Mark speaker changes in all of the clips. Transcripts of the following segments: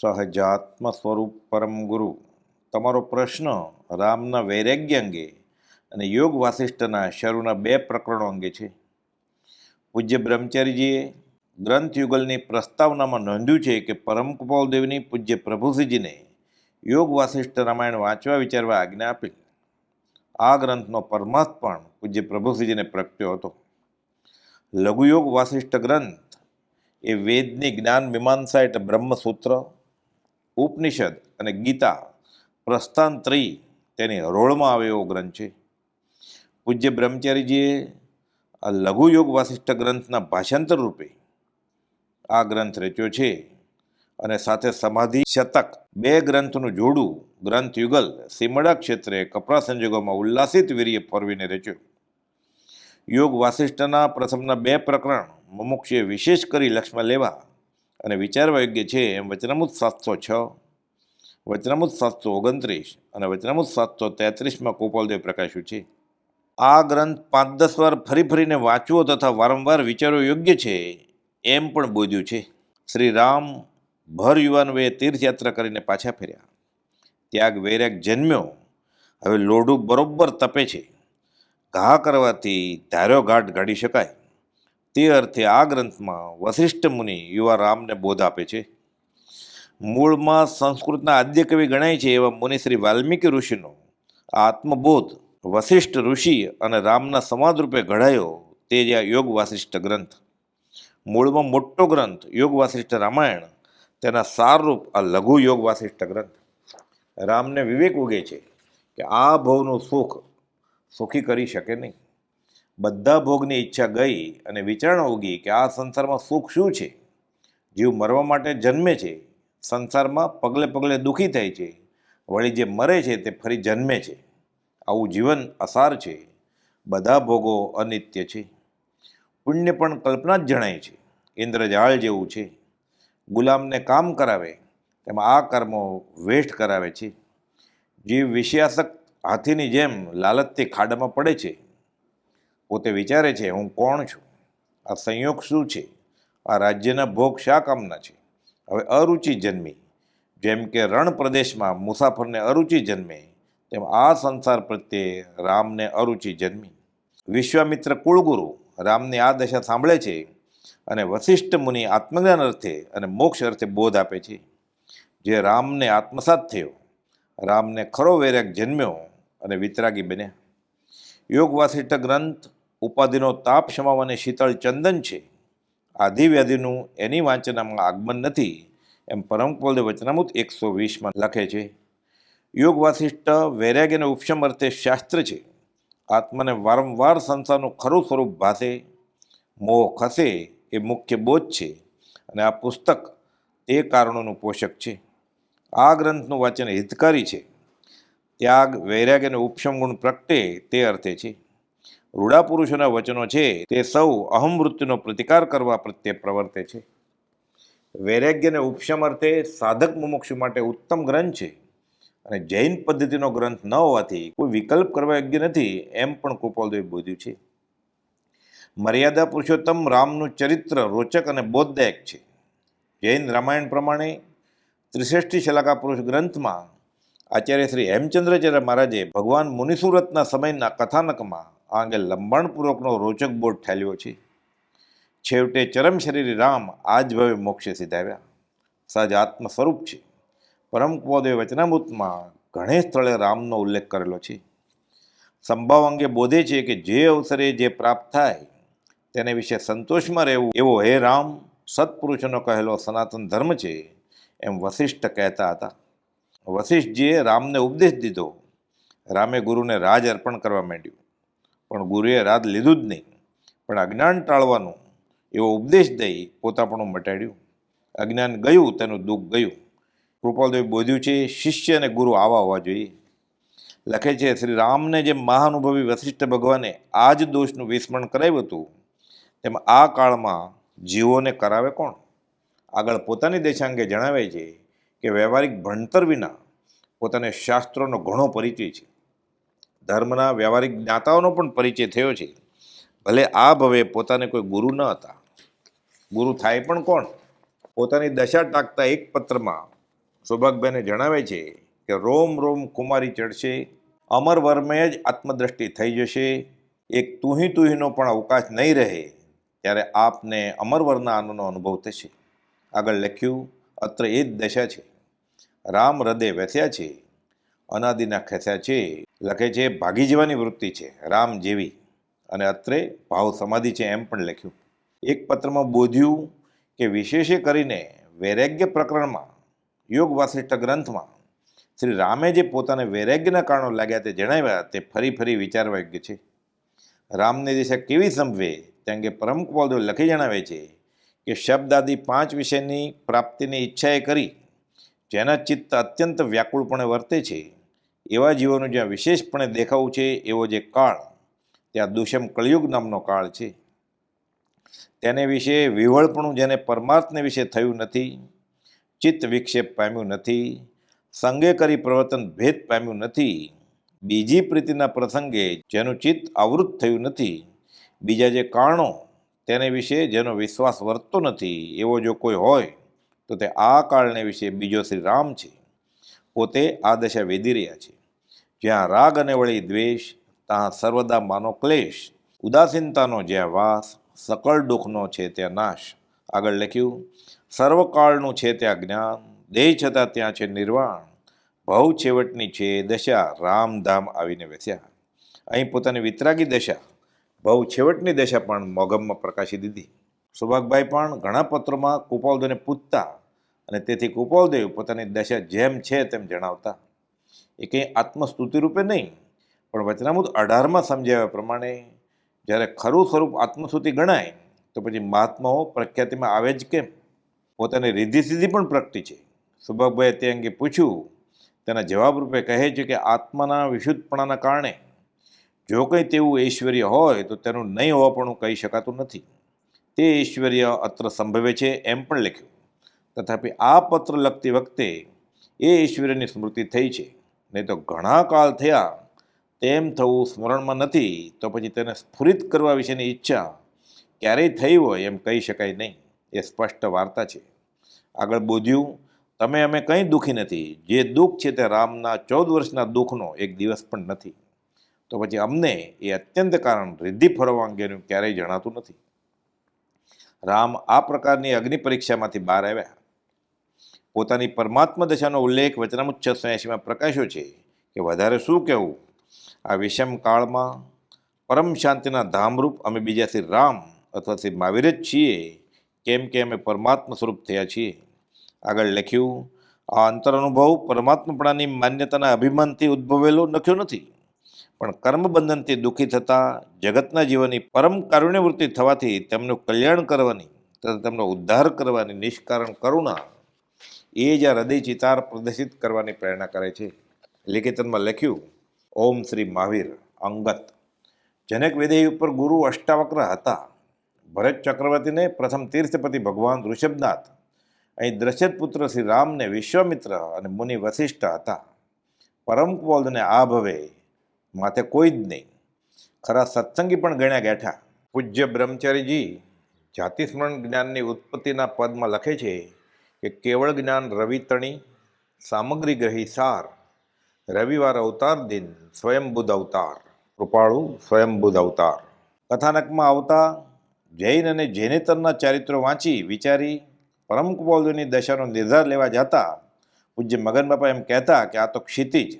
Speaker 1: સહજાત્મ સ્વરૂપ પરમ ગુરુ. તમારો પ્રશ્ન રામના વૈરાગ્ય અંગે અને યોગ વાસિષ્ઠના શરૂના બે પ્રકરણો અંગે છે. પૂજ્ય બ્રહ્મચારીજીએ ગ્રંથ યુગલની પ્રસ્તાવનામાં નોંધ્યું છે કે પરમ કૃપાલદેવની પૂજ્ય પ્રભુશ્રીજીને યોગ વાસિષ્ઠ રામાયણ વાંચવા વિચારવા આજ્ઞા આપી. આ ગ્રંથનો પરમાર્થ પણ પૂજ્ય પ્રભુશ્રીજીને પ્રગટ્યો હતો. લઘુયોગ વાસિષ્ઠ ગ્રંથ એ વેદની જ્ઞાન મીમાંસા એટલે બ્રહ્મસૂત્ર, ઉપનિષદ અને ગીતા પ્રસ્થાનત્રયી તેની હરોળમાં આવે એવો ગ્રંથ છે. પૂજ્ય બ્રહ્મચારીજીએ આ લઘુયોગ વાસિષ્ઠ ગ્રંથના ભાષાંતર રૂપે આ ગ્રંથ રચ્યો છે અને સાથે સમાધિ શતક બે ગ્રંથનું જોડું ગ્રંથ યુગલ સીમડા ક્ષેત્રે કપરા સંજોગોમાં ઉલ્લાસિત વીર્ય ફરવીને રચ્યો. યોગ વાસિષ્ઠના પ્રથમના બે પ્રકરણ મુમુક્ષુએ વિશેષ કરી લક્ષ્યમાં લેવા અને વિચારવા યોગ્ય છે એમ વચનામૃત 706, વચનામૃત 729 અને વચનામૃત 733માં ગોપાલદેવ પ્રકાશ્યું છે. આ ગ્રંથ 5-10 વાર ફરીને વાંચવો તથા વારંવાર વિચારવો યોગ્ય છે એમ પણ બોધ્યું છે. શ્રી રામ ભર યુવાન વયે તીર્થયાત્રા કરીને પાછા ફર્યા. ત્યાગ વૈરાગ જન્મ્યો. હવે લોઢું બરોબર તપે છે. ઘા કરવાથી ધાર્યો ઘાટ ગાડી શકાય. તે અર્થે આ ગ્રંથમાં વસિષ્ઠ મુનિ યુવા રામને બોધ આપે છે. મૂળમાં સંસ્કૃતના આદ્ય કવિ ગણાય છે એવા મુનિ શ્રી વાલ્મીકી ઋષિનો આત્મબોધ વસિષ્ઠ ઋષિ અને રામના સંવાદ રૂપે ઘડાયો તે જ આ યોગ વાસિષ્ઠ ગ્રંથ. મૂળમાં મોટો ગ્રંથ યોગ વાસિષ્ઠ રામાયણ, તેના સારરૂપ આ લઘુ યોગ વાસિષ્ઠ ગ્રંથ. રામને વિવેક ઉગે છે કે આ ભવનું સુખ સુખી કરી શકે નહીં. બધા ભોગની ઈચ્છા ગઈ અને વિચારણા ઉગી કે આ સંસારમાં સુખ શું છે. જીવ મરવા માટે જન્મે છે, સંસારમાં પગલે પગલે દુઃખી થાય છે, વળી જે મરે છે તે ફરી જન્મે છે. આવું જીવન અસાર છે. બધા ભોગો અનિત્ય છે. પુણ્ય પણ કલ્પના જ જણાય છે. ઇન્દ્રજાળ જેવું છે. ગુલામને કામ કરાવે તેમાં આ કર્મો વેઠ કરાવે છે. જીવ વિષયાસક્ત હાથીની જેમ લાલચથી ખાડામાં પડે છે. પોતે વિચારે છે હું કોણ છું, આ સંયોગ શું છે, આ રાજ્યના ભોગ શા કામના છે. હવે અરુચિ જન્મી. જેમ કે રણ પ્રદેશમાં મુસાફરને અરુચિ જન્મે તેમ આ સંસાર પ્રત્યે રામને અરુચિ જન્મી. વિશ્વામિત્ર કુળગુરુ રામની આ દશા સાંભળે છે અને વસિષ્ઠ મુનિ આત્મજ્ઞાન અર્થે અને મોક્ષ અર્થે બોધ આપે છે. જે રામને આત્મસાત થયો, રામને ખરો વૈરાગ જન્મ્યો અને વિતરાગી બન્યા. યોગ વાસિષ્ઠ ગ્રંથ ઉપાધિનો તાપ શમાવવાની શીતળ ચંદન છે. આધિવ્યાધિનું એની વાંચનામાં આગમન નથી એમ પરમ કૃપાલદેવ વચનામૃત 120માં લખે છે. યોગ વાસિષ્ઠ વૈરાગ્યને ઉપશમ અર્થે શાસ્ત્ર છે. આત્માને વારંવાર સંસારનું ખરું સ્વરૂપ ભાસે, મોહ ખસે એ મુખ્ય બોધ છે અને આ પુસ્તક તે કારણોનું પોષક છે. આ ગ્રંથનું વાંચન હિતકારી છે. ત્યાગ વૈરાગ્ય અને ઉપશમ ગુણ પ્રગટે તે અર્થે છે. રૂડા પુરુષોના વચનો છે તે સૌ અહમ મૃત્યુનો પ્રતિકાર કરવા પ્રત્યે પ્રવર્તે છે. વૈરાગ્ય અને ઉપશમ અર્થે સાધક મુમુક્ષુ માટે ઉત્તમ ગ્રંથ છે અને જૈન પદ્ધતિનો ગ્રંથ ન હોવાથી કોઈ વિકલ્પ કરવા યોગ્ય નથી એમ પણ કૃપાલદેવે બોધ્યું છે. મર્યાદા પુરુષોત્તમ રામનું ચરિત્ર રોચક અને બોધદાયક છે. જૈન રામાયણ પ્રમાણે ત્રિશ્રેષ્ઠી શલાકા પુરુષ ગ્રંથમાં આચાર્ય શ્રી હેમચંદ્રાચાર્ય મહારાજે ભગવાન મુનિસુરતના સમયના કથાનકમાં આ અંગે લંબાણપૂર્વકનો રોચક બોધ ઠાલ્યો છે. છેવટે ચરમ શરીરી રામ આ જ ભવે મોક્ષે સિધાવ્યા. સહજ આત્મ સ્વરૂપ છે. પરમ કૃપાલદેવ વચનામૃતમાં ઘણે સ્થળે રામનો ઉલ્લેખ કરેલો છે. સંભાવ અંગે બોધે છે કે જે અવસરે જે પ્રાપ્ત થાય તેને વિશે સંતોષમાં રહેવું એવો હે રામ સત્પુરુષોનો કહેલો સનાતન ધર્મ છે એમ વસિષ્ઠ કહેતા હતા. વસિષ્ઠજીએ રામને ઉપદેશ દીધો. રામે ગુરુને રાજ અર્પણ કરવા માંડ્યું, પણ ગુરુએ રાજ લીધું જ નહીં, પણ અજ્ઞાન ટાળવાનું એવો ઉપદેશ દઈ પોતાપણું મટાડ્યું. અજ્ઞાન ગયું તેનું દુઃખ ગયું. કૃપાલદેવે બોધ્યું છે શિષ્ય અને ગુરુ આવા હોવા જોઈએ. લખે છે શ્રી રામને જેમ મહાનુભવી વસિષ્ઠ ભગવાને આ જ દોષનું વિસ્મરણ કરાવ્યું હતું તેમ આ કાળમાં જીવોને કરાવે કોણ. આગળ પોતાની દેશાંગે જણાવે છે કે વ્યવહારિક ભણતર વિના પોતાને શાસ્ત્રોનો ઘણો પરિચય છે. ધર્મના વ્યવહારિક જ્ઞાતાઓનો પણ પરિચય થયો છે. ભલે આ ભવે પોતાને કોઈ ગુરુ ન હતા. ગુરુ થાય પણ કોણ? પોતાની દશા ટાંકતા એક પત્રમાં સૌભાગભાઈને જણાવે છે કે રોમ રોમ કુમારી ચડશે, અમર વર્મે જ આત્મદ્રષ્ટિ થઈ જશે, એક તુહીનો પણ અવકાશ નહીં રહે, ત્યારે આપને અમરવરના આનંદનો અનુભવ થશે. આગળ લખ્યું, અત્ર એ જ દશા છે. રામ હૃદય વ્યથ્યા છે, અનાદિના ખેંચ્યા છે. લખે છે ભાગી જવાની વૃત્તિ છે રામ જેવી, અને અત્રે ભાવ સમાધિ છે એમ પણ લખ્યું. એક પત્રમાં બોધ્યું કે વિશેષે કરીને વૈરાગ્ય પ્રકરણમાં યોગ વાસિષ્ઠ ગ્રંથમાં શ્રી રામે જે પોતાને વૈરાગ્યના કારણો લાગ્યા તે જણાવ્યા તે ફરી ફરી વિચારવા યોગ્ય છે. રામની દિશા કેવી સંભવે તે અંગે પરમ કુવલદેવ લખી જણાવે છે કે શબ્દ આદિ 5 વિષયની પ્રાપ્તિની ઈચ્છાએ કરી જેના ચિત્ત અત્યંત વ્યાકુળપણે વર્તે છે એવા જીવોનું જ્યાં વિશેષપણે દેખાવું છે એવો જે કાળ, ત્યાં દુષમ કળિયુગ નામનો કાળ છે. તેને વિશે વિવળપણું જેને પરમાર્થને વિશે થયું નથી, ચિત્ત વિક્ષેપ પામ્યું નથી, સંગે કરી પ્રવર્તન ભેદ પામ્યું નથી, બીજી પ્રીતિના પ્રસંગે જેનું ચિત્ત આવૃત થયું નથી, બીજા જે કારણો તેને વિશે જેનો વિશ્વાસ વર્તતો નથી, એવો જો કોઈ હોય તો તે આ કાળને વિશે બીજો શ્રી રામ છે. પોતે આ દશા વેદી રહ્યા છે. જ્યાં રાગ અને વળી દ્વેષ, ત્યાં સર્વદા માનો ક્લેશ, ઉદાસીનતાનો જ્યાં વાસ, સકળ દુઃખનો છે ત્યાં નાશ. આગળ લખ્યું, સર્વકાળનું છે ત્યાં જ્ઞાન, દેહ છતાં ત્યાં છે નિર્વાણ, ભવ છેવટની છે દશા, રામધામ આવીને વસ્યા. અહીં પોતાની વિતરાગી દશા, ભવ છેવટની દશા પણ મોગમમાં પ્રકાશી દીધી. સૌભાગભાઈ પણ ઘણા પત્રોમાં કુપાલદેવને પૂછતા અને તેથી કુપાલદેવ પોતાની દશા જેમ છે તેમ જણાવતા. એ કંઈ આત્મસ્તુતિ રૂપે નહીં, પણ વચનામૃત 18માં સમજાવ્યા પ્રમાણે જ્યારે ખરું સ્વરૂપ આત્મસ્તુતિ ગણાય તો પછી મહાત્માઓ પ્રખ્યાતિમાં આવે જ કેમ? પોતાની રીધિ સિદ્ધિ પણ પ્રગટી છે. સૌભાગભાઈએ તે અંગે પૂછ્યું, તેના જવાબ રૂપે કહે છે કે આત્માના વિશુદ્ધપણાના કારણે જો કંઈ તેવું ઐશ્વર્ય હોય તો તેનું નહીં હોવાપણું કહી શકાતું નથી. તે ઐશ્વર્ય અત્ર સંભવે છે એમ પણ લખ્યું. તથાપિ આ પત્ર લખતી વખતે એ ઐશ્વર્યની સ્મૃતિ થઈ છે, નહીં તો ઘણા કાળ થયા તેમ થવું સ્મરણમાં નથી, તો પછી તેને સ્ફુરિત કરવા વિશેની ઈચ્છા ક્યારેય થઈ હોય એમ કહી શકાય નહીં. એ સ્પષ્ટ વાર્તા છે. આગળ બોધ્યું, તમે અમે કંઈ દુઃખી નથી, જે દુઃખ છે તે રામના 14 વર્ષના દુઃખનો એક દિવસ પણ નથી. તો પછી અમને એ અત્યંત કારણ રિદ્ધિ ફરવા અંગેનું ક્યારેય જણાતું નથી. રામ આ પ્રકારની અગ્નિ પરીક્ષામાંથી બહાર આવ્યા. પોતાની પરમાત્મા દશાનો ઉલ્લેખ વચનામૃત 680માં પ્રકાશ્યો છે કે વધારે શું કહેવું, આ વિષમ કાળમાં પરમ શાંતિના ધામરૂપ અમે બીજા શ્રી રામ અથવા શ્રી મહાવીર જ છીએ, કેમ કે અમે પરમાત્મા સ્વરૂપ થયા છીએ. આગળ લખ્યું, આ અંતર અનુભવ પરમાત્માપણાની માન્યતાના અભિમાનથી ઉદ્ભવેલો નખ્યો નથી, પણ કર્મબંધનથી દુઃખી થતા જગતના જીવનની પરમ કારુણ્યવૃત્તિ થવાથી તેમનું કલ્યાણ કરવાની તથા તેમનો ઉદ્ધાર કરવાની નિષ્કારણ કરુણા એ જ આ હૃદય ચિતાર પ્રદર્શિત કરવાની પ્રેરણા કરે છે. લિખિતમાં લખ્યું, ઓમ શ્રી મહાવીર અંગત. જનક વૈદેહી ઉપર ગુરુ અષ્ટાવક્ર હતા. ભરત ચક્રવર્તીને પ્રથમ તીર્થપતિ ભગવાન ઋષભનાથ, અહીં દ્રશ્યત પુત્ર શ્રી રામને વિશ્વામિત્ર અને મુનિ વશિષ્ઠ હતા. પરમ કુવલદેવને આ ભવે માથે કોઈ જ નહીં, ખરા સત્સંગી પણ ગણ્યા બેઠા. પૂજ્ય બ્રહ્મચારીજી જાતિસ્મરણ જ્ઞાનની ઉત્પત્તિના પદમાં લખે છે કે કેવળ જ્ઞાન રવિતણી, સામગ્રી ગ્રહી સાર, રવિવાર અવતાર દિન, સ્વયંબુદ્ધ અવતાર, કૃપાળુ સ્વયંબુદ્ધ અવતાર. કથાનકમાં આવતા જૈન અને જૈનેતરના ચારિત્રો વાંચી વિચારી પરમ કુવલદેવની દશાનો નિર્ધાર લેવા જતા પૂજ્ય મગન બાપા એમ કહેતા કે આ તો ક્ષિતિજ,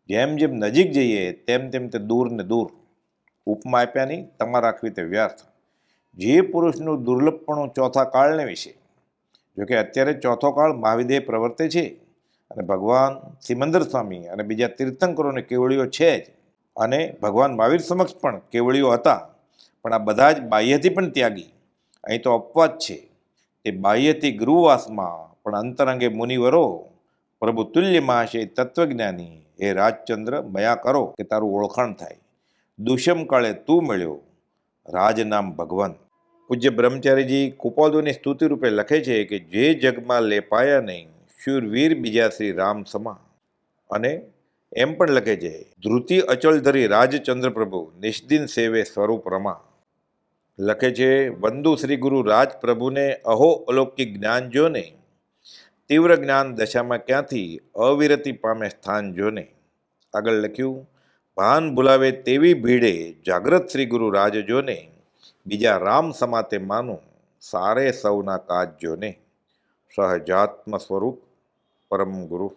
Speaker 1: જેમ જેમ નજીક જઈએ તેમ તેમ તે દૂર ને દૂર. ઉપમા આપ્યાની તમા રાખવી તે વ્યર્થ. જે પુરુષનું દુર્લભપણું ચોથા કાળને વિશે, જોકે અત્યારે ચોથો કાળ મહાવિદેહ પ્રવર્તે છે અને ભગવાન સિમંદર સ્વામી અને બીજા તીર્થંકરોને કેવળીઓ છે જ, અને ભગવાન મહાવીર સમક્ષ પણ કેવળીઓ હતા, પણ આ બધા જ બાહ્યથી પણ ત્યાગી. અહીં તો અપવાદ છે, તે બાહ્યથી ગૃહવાસમાં પણ અંતરંગે મુનિવરો પ્રભુ તુલ્ય મહાશય તત્વજ્ઞાની, હે રાજચંદ્ર મયા કરો કે તારું ઓળખાણ થાય. દુષ્યમ કાળે તું મળ્યો રાજનામ ભગવાન. પૂજ્ય બ્રહ્મચારીજી કુપાલદેવની સ્તુતિ રૂપે લખે છે કે જે જગમાં લેપાયા નહીં શૂરવીર બીજા શ્રી રામ સમા. અને એમ પણ લખે છે, ધૃતિ અચળ ધરી રાજચંદ્ર પ્રભુ, નિષ્દિન સેવે સ્વરૂપ રમા. લખે છે, વંદુ શ્રી ગુરુ રાજ પ્રભુને અહો અલૌકિક જ્ઞાન જો ને, તીવ્ર જ્ઞાન દશામાં ક્યાંથી અવિરતિ પામે સ્થાન જોને. આગળ લખ્યું, ભાન ભૂલાવે તેવી ભીડે જાગ્રત શ્રી ગુરુ રાજ જોને, બીજા રામ સમાતે માનું સારે સૌના કાજ જોને. સહજાત્મ સ્વરૂપ પરમ ગુરુ.